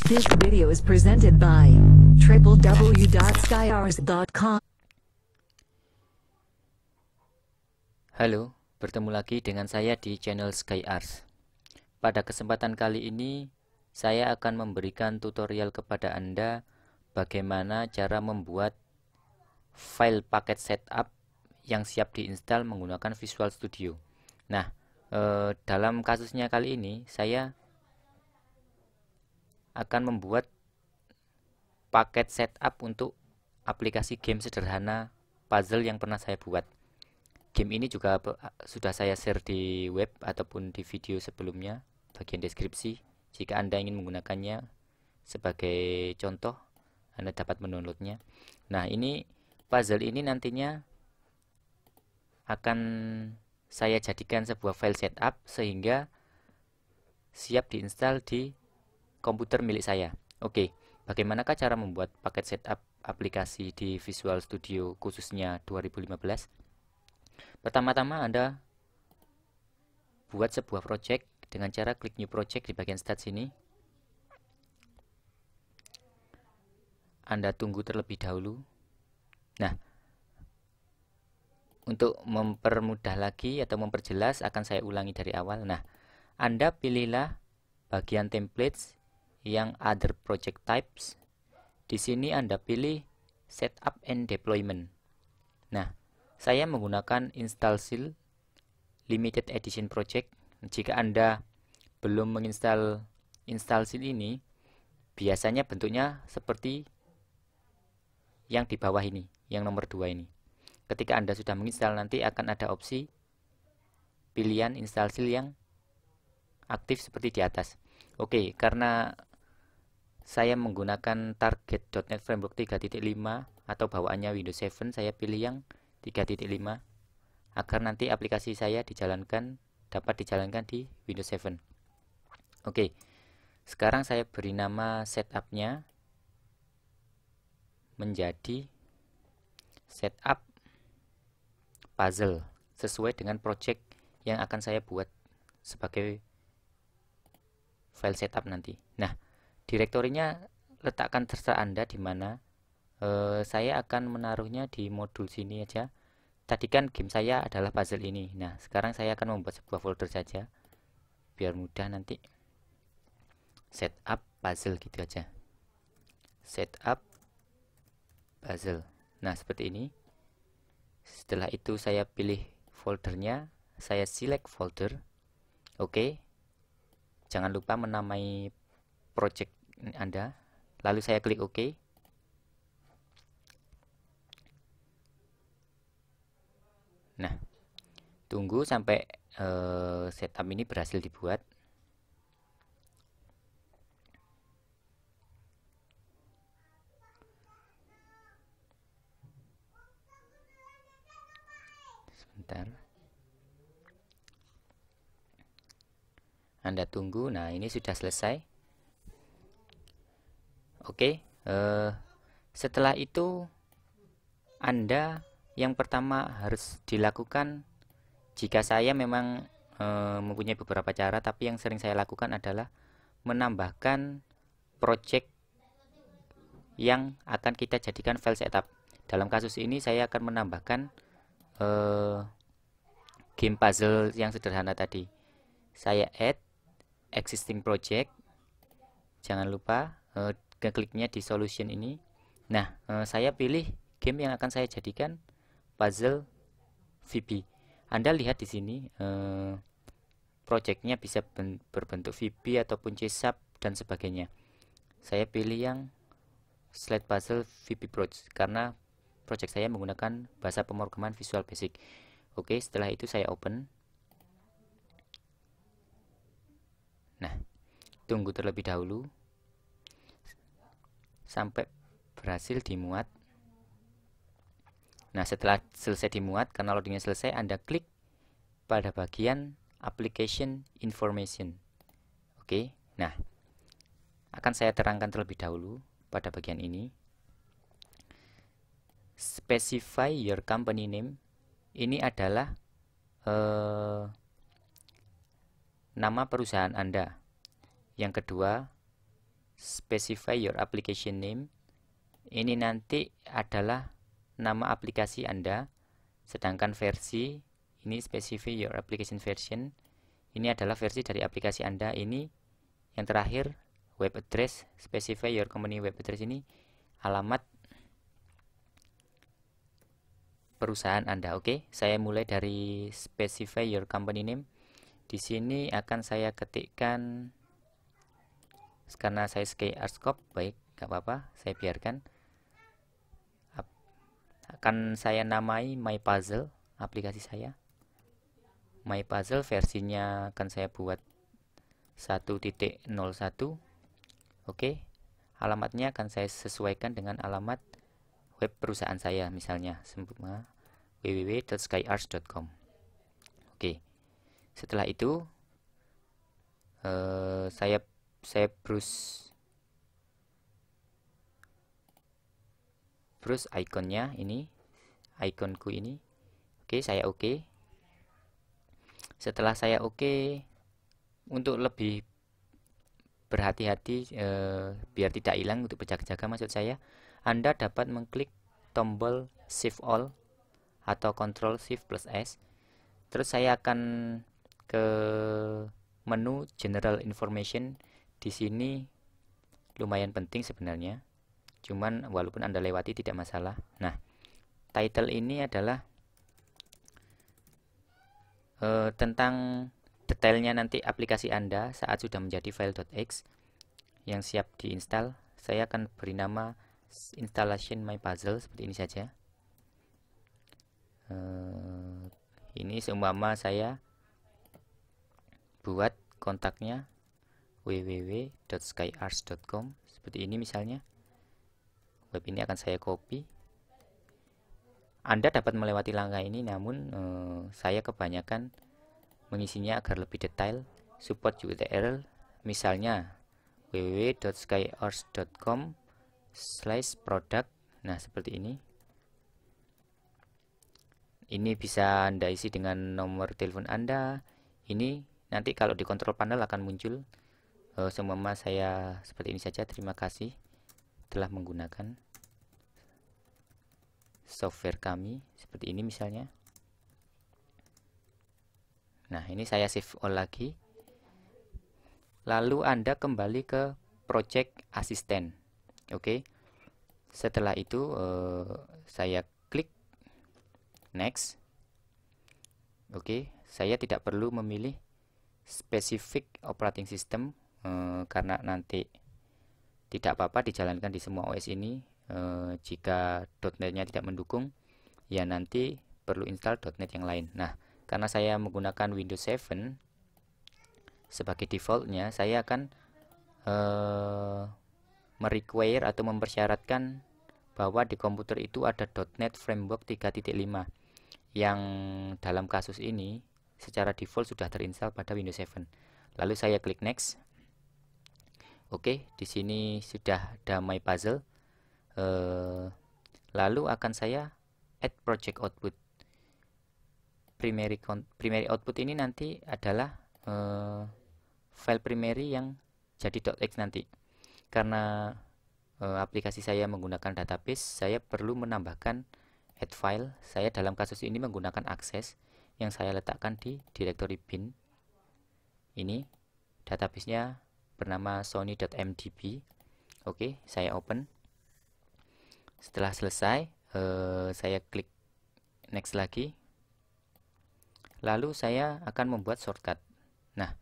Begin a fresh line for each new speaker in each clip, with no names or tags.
This video is presented by www.skyars.com.
Halo, bertemu lagi dengan saya di channel Skyars. Pada kesempatan kali ini, saya akan memberikan tutorial kepada Anda bagaimana cara membuat file paket setup yang siap diinstal menggunakan Visual Studio. Nah, dalam kasusnya kali ini, saya akan membuat paket setup untuk aplikasi game sederhana puzzle yang pernah saya buat. Game ini juga sudah saya share di web ataupun di video sebelumnya, bagian deskripsi. Jika Anda ingin menggunakannya sebagai contoh, Anda dapat mendownloadnya. Nah, ini puzzle ini nantinya akan saya jadikan sebuah file setup sehingga siap diinstal di komputer milik saya. Oke, bagaimanakah cara membuat paket setup aplikasi di Visual Studio khususnya 2015? Pertama-tama Anda buat sebuah project dengan cara klik new project di bagian start sini. Anda tunggu terlebih dahulu. Nah, untuk mempermudah lagi atau memperjelas akan saya ulangi dari awal. Nah, Anda pilihlah bagian templates yang other project types. Di sini Anda pilih setup and deployment. Nah, saya menggunakan InstallShield limited edition project. Jika Anda belum menginstal InstallShield ini, biasanya bentuknya seperti yang di bawah ini, yang nomor 2 ini. Ketika Anda sudah menginstal, nanti akan ada opsi pilihan InstallShield yang aktif seperti di atas. Oke, karena saya menggunakan target.NET Framework 3.5 atau bawaannya Windows 7, saya pilih yang 3.5 agar nanti aplikasi saya dapat dijalankan di Windows 7. Oke, sekarang saya beri nama setupnya menjadi setup puzzle sesuai dengan project yang akan saya buat sebagai file setup nanti. Nah, direktorinya letakkan terserah Anda di mana. Saya akan menaruhnya di modul sini aja. Tadi kan game saya adalah puzzle ini. Nah, sekarang saya akan membuat sebuah folder saja biar mudah nanti. Setup puzzle gitu aja. Setup puzzle. Nah, seperti ini. Setelah itu saya pilih foldernya, saya select folder. Oke. Jangan lupa menamai project Anda. Lalu saya klik OK. Nah, tunggu sampai setup ini berhasil dibuat. Sebentar. Anda tunggu. Nah, ini sudah selesai. Oke, setelah itu Anda yang pertama harus dilakukan, jika saya memang mempunyai beberapa cara, tapi yang sering saya lakukan adalah menambahkan project yang akan kita jadikan file setup. Dalam kasus ini saya akan menambahkan game puzzle yang sederhana tadi. Saya add existing project. Jangan lupa kliknya di solution ini. Nah, saya pilih game yang akan saya jadikan puzzle VB. Anda lihat di sini projectnya bisa berbentuk VB ataupun C# dan sebagainya. Saya pilih yang slide puzzle VB project karena project saya menggunakan bahasa pemrograman Visual Basic. Oke, setelah itu saya open. Nah, tunggu terlebih dahulu sampai berhasil dimuat. Nah, setelah selesai dimuat, karena loadingnya selesai, Anda klik pada bagian Application Information. Oke, nah, akan saya terangkan terlebih dahulu pada bagian ini. Specify your company name. Ini adalah nama perusahaan Anda. Yang kedua, specify your application name. Ini nanti adalah nama aplikasi Anda, sedangkan versi ini specify your application version. Ini adalah versi dari aplikasi Anda. Ini yang terakhir web address, specify your company web address, ini alamat perusahaan Anda. Oke, saya mulai dari specify your company name. Di sini akan saya ketikkan, karena saya SkyArtScope, baik, gak apa-apa, saya biarkan. Akan saya namai MyPuzzle, aplikasi saya. MyPuzzle versinya akan saya buat 1.01. Oke, alamatnya akan saya sesuaikan dengan alamat web perusahaan saya, misalnya www.skyarts.com. Oke, setelah itu saya browse ikonnya, ini ikonku ini. Oke, saya oke. Setelah saya oke, untuk lebih berhati-hati biar tidak hilang, untuk berjaga-jaga maksud saya, Anda dapat mengklik tombol Shift All atau Ctrl Shift plus S. Terus saya akan ke menu General Information. Di sini lumayan penting sebenarnya, cuman walaupun Anda lewati tidak masalah. Nah, title ini adalah tentang detailnya nanti aplikasi Anda saat sudah menjadi file.x yang siap diinstal. Saya akan beri nama installation MyPuzzle seperti ini saja. Ini seumpama saya buat kontaknya www.skyarts.com seperti ini misalnya. Web ini akan saya copy. Anda dapat melewati langkah ini, namun saya kebanyakan mengisinya agar lebih detail. Support URL, misalnya www.skyarts.com/product. Nah, seperti ini. Ini bisa Anda isi dengan nomor telepon Anda. Ini nanti kalau di kontrol panel akan muncul. Seumpama saya seperti ini saja. Terima kasih telah menggunakan software kami, seperti ini misalnya. Nah, ini saya save all lagi. Lalu Anda kembali ke Project Assistant. Oke. Setelah itu saya klik Next. Oke, saya tidak perlu memilih spesifik operating system karena nanti tidak apa-apa dijalankan di semua OS ini. Jika .NET-nya tidak mendukung, ya nanti perlu install .NET yang lain. Nah, karena saya menggunakan Windows 7 sebagai defaultnya, saya akan merequire atau mempersyaratkan bahwa di komputer itu ada .NET Framework 3.5 yang dalam kasus ini secara default sudah terinstall pada Windows 7. Lalu saya klik Next. Oke, di sini sudah ada MyPuzzle. Lalu akan saya add project output. Primary output ini nanti adalah file primary yang jadi .x nanti. Karena aplikasi saya menggunakan database, saya perlu menambahkan add file. Saya dalam kasus ini menggunakan access yang saya letakkan di directory bin. Ini databasenya bernama sony.mdb. Oke, saya open. Setelah selesai, saya klik Next lagi. Lalu saya akan membuat shortcut. Nah,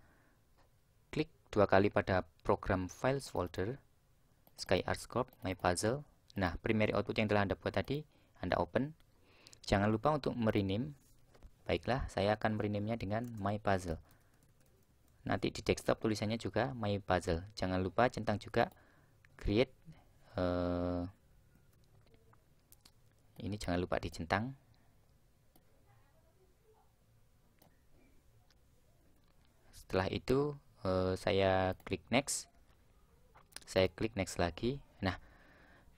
klik 2 kali pada program Files folder, SkyArtScope, MyPuzzle. Nah, primary output yang telah Anda buat tadi, Anda open. Jangan lupa untuk merename. Baiklah, saya akan merename-nya dengan MyPuzzle. Nanti di desktop tulisannya juga MyPuzzle. Jangan lupa centang juga create. Ini jangan lupa dicentang. Setelah itu saya klik Next. Saya klik Next lagi. Nah,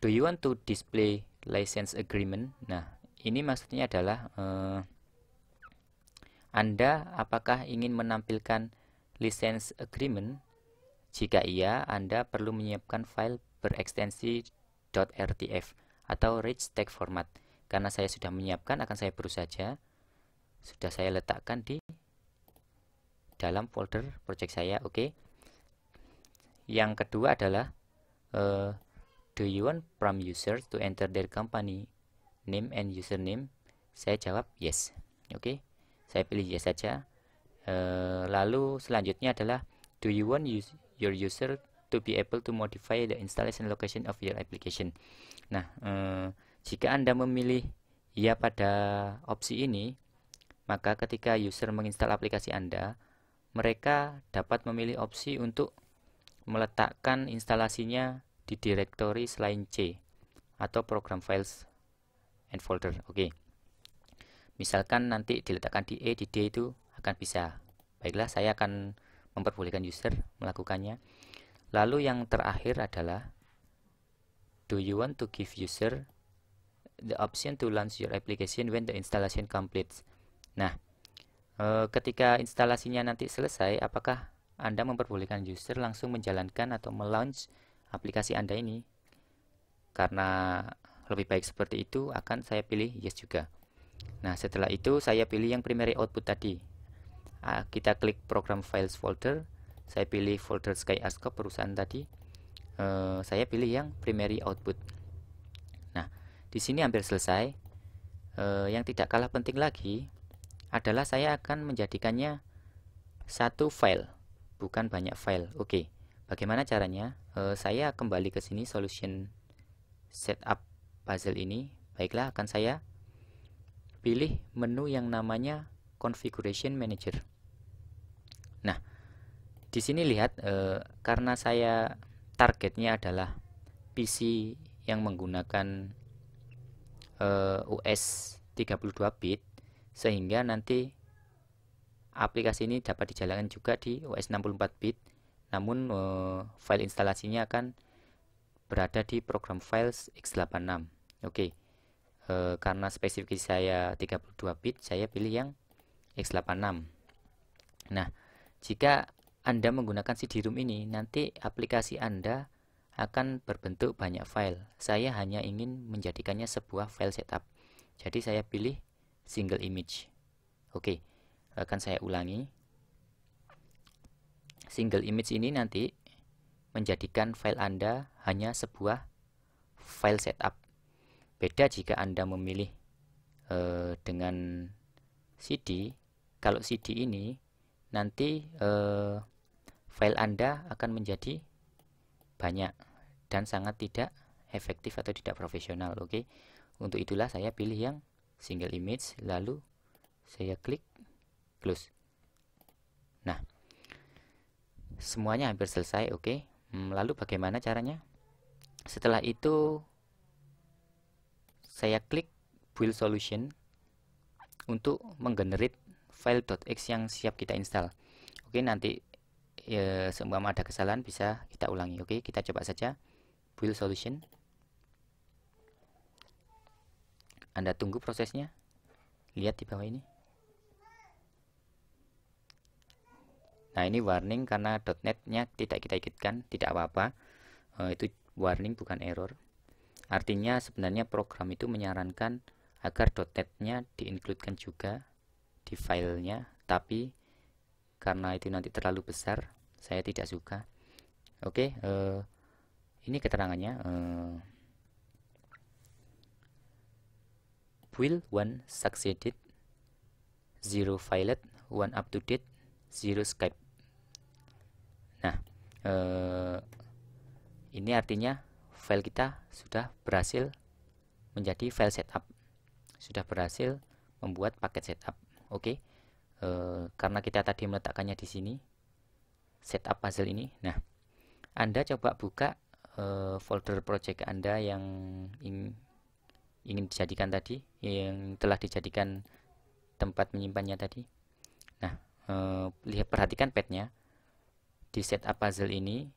do you want to display license agreement? Nah, ini maksudnya adalah Anda apakah ingin menampilkan license agreement Jika iya, Anda perlu menyiapkan file berekstensi .rtf atau rich text format. Karena saya sudah menyiapkan, akan saya perus saja. Sudah saya letakkan di dalam folder project saya. Oke. Yang kedua adalah do you want from user to enter their company name and username? Saya jawab yes. Oke. Saya pilih yes saja. Lalu selanjutnya adalah do you want your user to be able to modify the installation location of your application? Nah, jika Anda memilih ya pada opsi ini, maka ketika user menginstal aplikasi Anda, mereka dapat memilih opsi untuk meletakkan instalasinya di direktori selain C atau program files and folder. Oke. Misalkan nanti diletakkan di E, di D itu akan bisa. Baiklah, saya akan memperbolehkan user melakukannya. Lalu yang terakhir adalah do you want to give user the option to launch your application when the installation completes? Nah, ketika instalasinya nanti selesai, apakah Anda memperbolehkan user langsung menjalankan atau melaunch aplikasi Anda ini? Karena lebih baik seperti itu, akan saya pilih yes juga. Nah, setelah itu saya pilih yang primary output tadi. Kita klik program files folder, saya pilih folder SkyAscope perusahaan tadi. Saya pilih yang primary output. Nah, di sini hampir selesai. Yang tidak kalah penting lagi adalah saya akan menjadikannya satu file, bukan banyak file. Oke, bagaimana caranya? Saya kembali ke sini solution setup puzzle ini. Baiklah, akan saya pilih menu yang namanya configuration manager. Nah, di sini lihat karena saya targetnya adalah PC yang menggunakan OS 32 bit, sehingga nanti aplikasi ini dapat dijalankan juga di OS 64 bit, namun file instalasinya akan berada di program files x86. Oke. Karena spesifikasi saya 32 bit, saya pilih yang x86. Nah, jika Anda menggunakan CD-ROM ini, nanti aplikasi Anda akan berbentuk banyak file. Saya hanya ingin menjadikannya sebuah file setup. Jadi saya pilih single image. Oke, akan saya ulangi. Single image ini nanti menjadikan file Anda hanya sebuah file setup. Beda jika Anda memilih dengan CD. Kalau CD ini nanti file Anda akan menjadi banyak dan sangat tidak efektif atau tidak profesional. Oke. Untuk itulah saya pilih yang single image, lalu saya klik close. Nah, semuanya hampir selesai. Oke. Lalu bagaimana caranya? Setelah itu saya klik build solution untuk menggenerate file.x yang siap kita install. Oke, nanti seumpama ada kesalahan bisa kita ulangi. Oke, kita coba saja build solution. Anda tunggu prosesnya. Lihat di bawah ini. Nah, ini warning karena .NET-nya tidak kita ikutkan, tidak apa-apa. Itu warning bukan error. Artinya sebenarnya program itu menyarankan agar .NET-nya diincludekan juga di filenya, tapi karena itu nanti terlalu besar, saya tidak suka. Oke, ini keterangannya. Build 1 succeeded, 0 failed, 1 up to date, 0 Skype. Nah, ini artinya file kita sudah berhasil menjadi file setup, sudah berhasil membuat paket setup. Oke, karena kita tadi meletakkannya di sini setup puzzle ini. Nah, Anda coba buka folder project Anda yang ingin dijadikan tadi, yang telah dijadikan tempat menyimpannya tadi. Nah, perhatikan padnya di setup puzzle ini.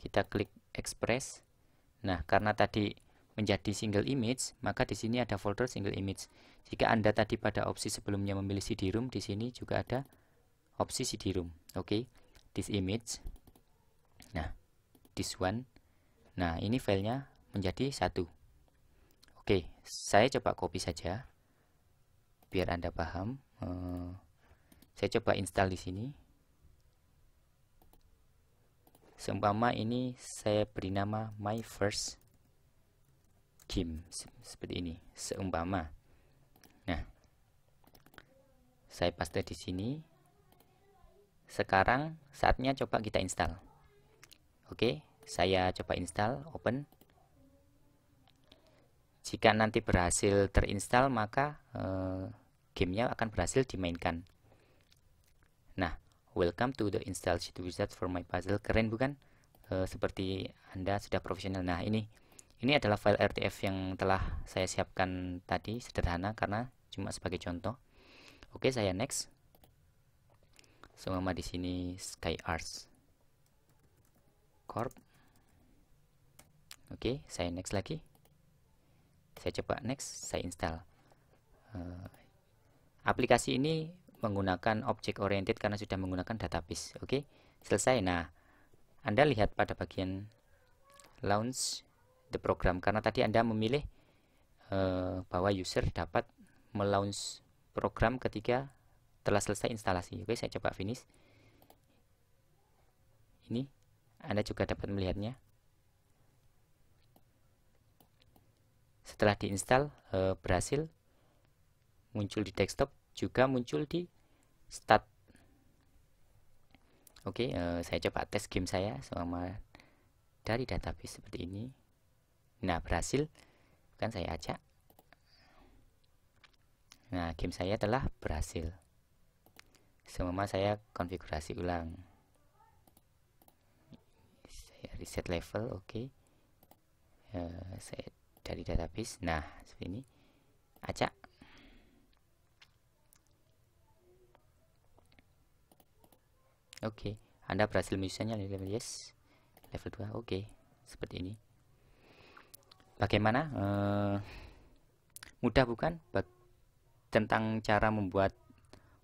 Kita klik express. Nah, karena tadi menjadi single image, maka di sini ada folder single image. Jika Anda tadi pada opsi sebelumnya memilih CD-ROM, di sini juga ada opsi CD-ROM. Oke, this image Nah, this one. Nah, ini filenya menjadi satu. Oke, saya coba copy saja biar Anda paham. Saya coba install di sini. Seumpama ini saya beri nama my first game, seperti ini. Seumpama. Nah, saya paste di sini. Sekarang saatnya coba kita install. Oke, saya coba install, open. Jika nanti berhasil terinstall, maka gamenya akan berhasil dimainkan. Nah, welcome to the install sheet wizard for my puzzle. Keren bukan? Seperti Anda sudah profesional. Nah, ini adalah file RTF yang telah saya siapkan tadi, sederhana karena cuma sebagai contoh. Oke, saya next. Semua di sini Sky Arts Corp. Oke, saya next lagi. Saya coba next, saya install. Aplikasi ini menggunakan object oriented karena sudah menggunakan database. Oke, selesai. Nah, Anda lihat pada bagian launch the program karena tadi Anda memilih bahwa user dapat melaunch program ketika telah selesai instalasi. Oke, saya coba finish. Ini Anda juga dapat melihatnya. Setelah diinstal berhasil muncul di desktop, juga muncul di start. Oke, saya coba tes game saya selama dari database seperti ini. Nah, berhasil. Kan saya acak. Nah, game saya telah berhasil. Semua saya konfigurasi ulang. Saya reset level, oke. Saya dari database. Nah, seperti ini. Acak. Oke, Anda berhasil misalnya level yes. Level 2, oke. Seperti ini. Bagaimana? Mudah bukan? Tentang cara membuat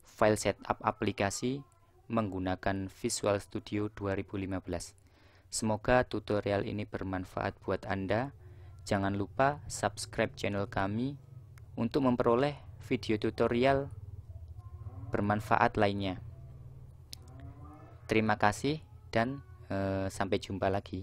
file setup aplikasi menggunakan Visual Studio 2015. Semoga tutorial ini bermanfaat buat Anda. Jangan lupa subscribe channel kami untuk memperoleh video tutorial bermanfaat lainnya. Terima kasih dan sampai jumpa lagi.